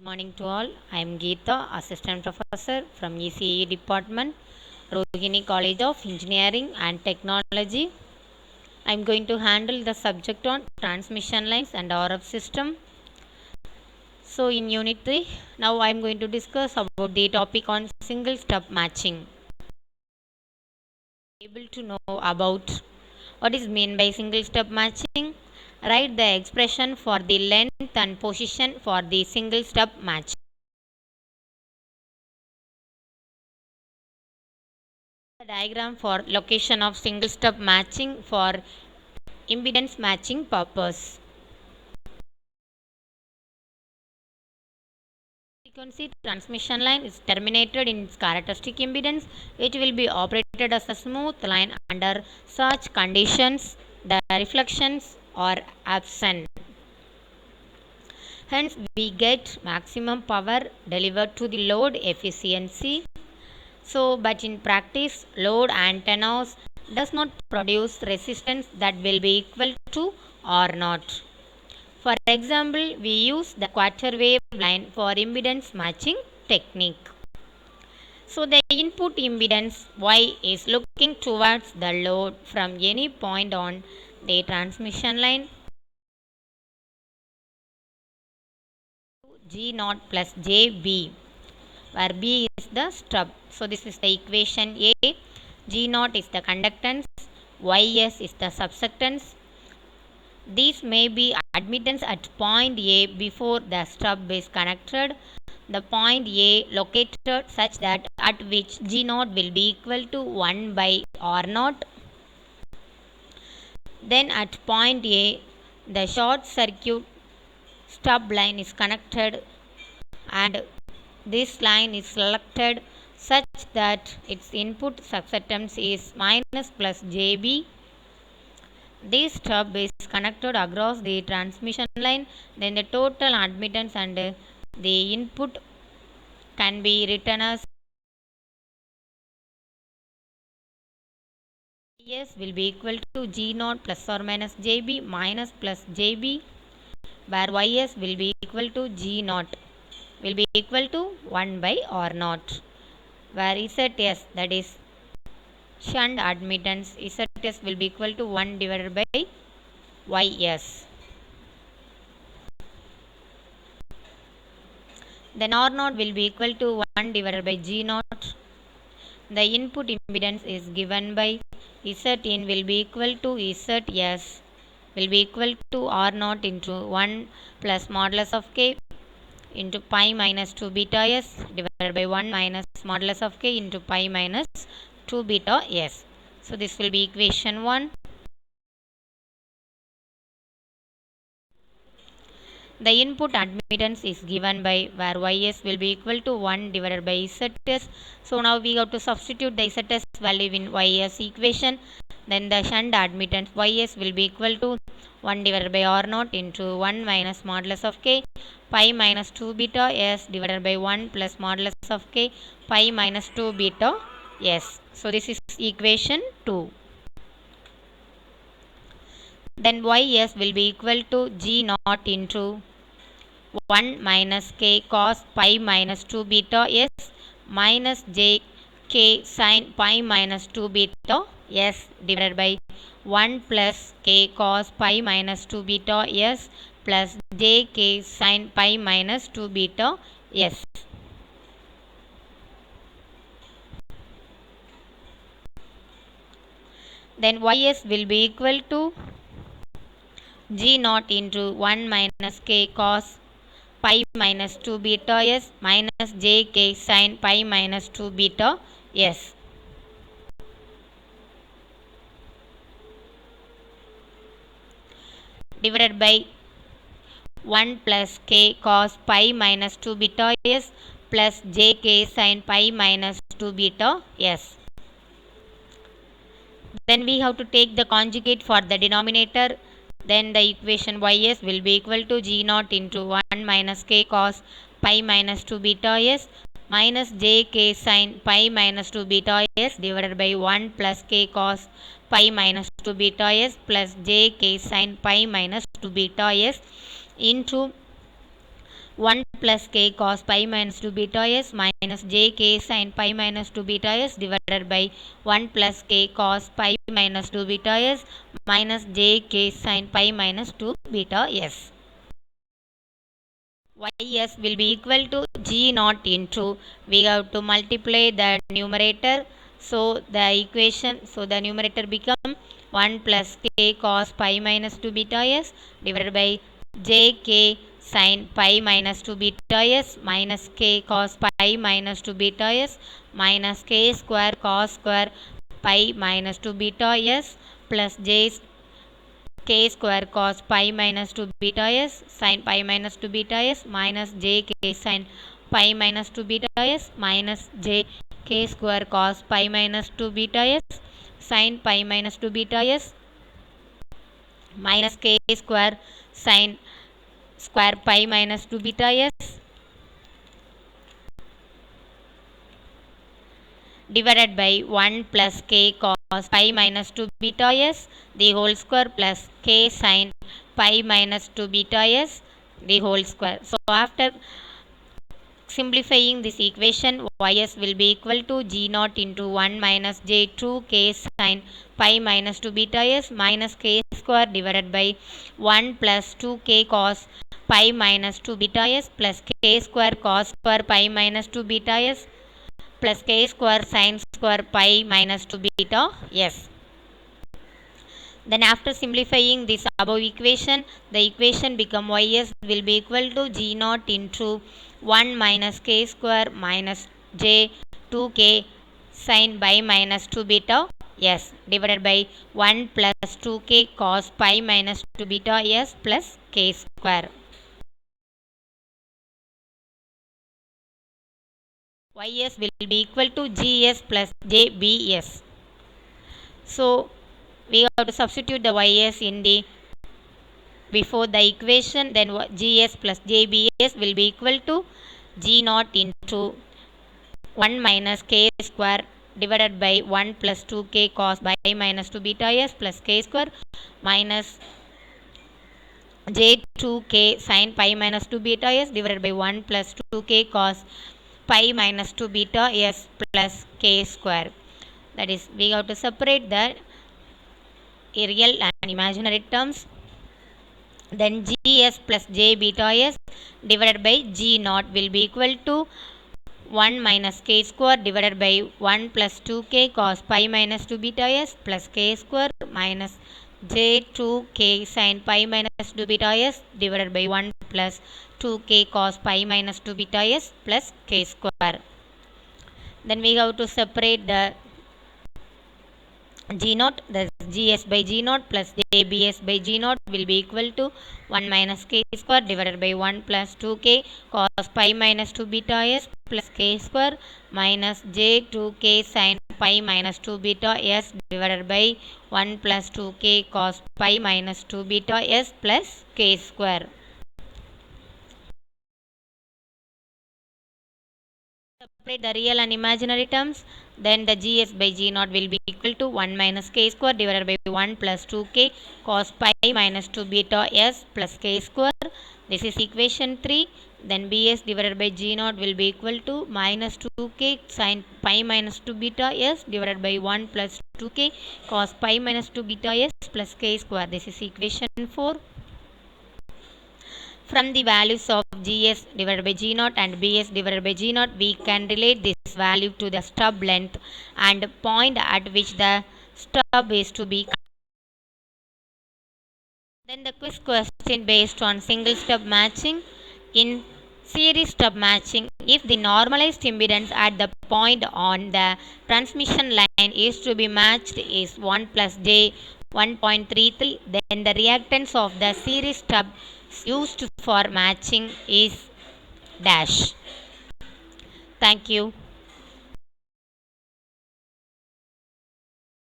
Morning to all. I am Geeta, Assistant Professor from ECE Department, Rohini College of Engineering and Technology. I am going to handle the subject on transmission lines and RF system. So in Unit 3, now I am going to discuss about the topic on single stub matching. Able to know about what is meant by single stub matching? Write the expression for the length and position for the single stub match. The diagram for location of single stub matching for impedance matching purpose. Frequency transmission line is terminated in its characteristic impedance, which will be operated as a smooth line under such conditions the reflections are absent. Hence, we get maximum power delivered to the load efficiency. So, but in practice, load antennas does not produce resistance that will be equal to R naught. For example, we use the quarter wave line for impedance matching technique. So, the input impedance Y is looking towards the load from any point on the transmission line. G naught plus JB, where B is the stub. So, this is the equation A. G naught is the conductance, YS is the subsectance. These may be admittance at point A before the stub is connected. The point A located such that at which G naught will be equal to 1 by R naught. Then at point A, the short circuit stub line is connected and this line is selected such that its input subsectance is minus plus JB. This stub is connected across the transmission line, then the total admittance and the input can be written as YS will be equal to G naught plus or minus JB minus plus JB, where YS will be equal to G naught will be equal to 1 by R naught, where ZS, that is shunt admittance, ZS will be equal to 1 divided by YS. Then R naught will be equal to 1 divided by G naught. The input impedance is given by Zin will be equal to Zs will be equal to R naught into 1 plus modulus of K into pi minus 2 beta S divided by 1 minus modulus of K into pi minus 2 beta S. So, this will be equation 1. The input admittance is given by where Ys will be equal to 1 divided by Zs. So, now we have to substitute the Zs value in Ys equation. Then the shunt admittance Ys will be equal to 1 divided by R naught into 1 minus modulus of K pi minus 2 beta S divided by 1 plus modulus of K pi minus 2 beta S. So, this is equation 2. Then Ys will be equal to G naught into 1 minus K cos pi minus 2 beta S minus J K sin pi minus 2 beta S divided by 1 plus K cos pi minus 2 beta S plus J K sin pi minus 2 beta S. Then Ys will be equal to G naught into 1 minus K cos pi minus 2 beta S minus J K sin pi minus 2 beta S. Divided by 1 plus K cos pi minus 2 beta S plus J K sin pi minus 2 beta S. Then we have to take the conjugate for the denominator. Then the equation Ys will be equal to G naught into 1 minus K cos pi minus 2 beta S minus J K sin pi minus 2 beta S divided by 1 plus K cos pi minus 2 beta S plus J K sin pi minus 2 beta S into 1 plus k cos pi minus 2 beta s minus j k sin pi minus 2 beta s divided by 1 plus k cos pi minus 2 beta s minus j k sin pi minus 2 beta s. Ys will be equal to g naught into, we have to multiply the numerator, so the numerator become 1 plus k cos pi minus 2 beta s divided by j k sin pi minus 2 beta s minus k cos pi minus 2 beta s minus k square cos square pi minus 2 beta s plus j k square cos pi minus 2 beta s sin pi minus 2 beta s minus j k sin pi minus 2 beta s minus j k square cos pi minus 2 beta s sin pi minus 2 beta s minus k square sin square pi minus 2 beta s divided by 1 plus k cos pi minus 2 beta s the whole square plus k sin pi minus 2 beta s the whole square. So after simplifying this equation, ys will be equal to g naught into 1 minus j 2 k sin pi minus 2 beta s minus k square divided by 1 plus 2 k cos pi minus 2 beta s plus k square cos square pi minus 2 beta s plus k square sin square pi minus 2 beta s. Then after simplifying this above equation, the equation become ys will be equal to g naught into 1 minus k square minus j 2k sin pi minus 2 beta s divided by 1 plus 2k cos pi minus 2 beta s plus k square. Ys will be equal to gs plus jbs. So we have to substitute the ys in the before the equation, then gs plus jbs will be equal to g naught into 1 minus k square divided by 1 plus 2k cos pi minus 2 beta s plus k square minus j 2k sin pi minus 2 beta s divided by 1 plus 2k cos pi minus 2 beta s plus k square. That is, we have to separate the real and imaginary terms. Then gs plus j beta s divided by g naught will be equal to 1 minus k square divided by 1 plus 2k cos pi minus 2 beta s plus k square minus j 2k sin pi minus 2 beta s divided by 1 plus 2k cos pi minus 2 beta s plus k square. Then we have to separate the g naught, the gs by g naught plus jbs by g naught will be equal to 1 minus k square divided by 1 plus 2k cos pi minus 2 beta s plus k square minus j 2k sin pi minus 2 beta s divided by 1 plus 2k cos pi minus 2 beta s plus k square. Separate the real and imaginary terms. Then the gs by g naught will be equal to 1 minus k square divided by 1 plus 2k cos pi minus 2 beta s plus k square. This is equation 3. Then bs divided by g naught will be equal to minus 2k sin pi minus 2 beta s divided by 1 plus 2k cos pi minus 2 beta s plus k square. This is equation 4. From the values of gs divided by g naught and bs divided by g naught, we can relate this value to the stub length and point at which the stub is to be. Then the quiz question based on single stub matching. In series stub matching, if the normalized impedance at the point on the transmission line is to be matched is 1 plus j 1.33, then the reactance of the series stub used for matching is dash. Thank you.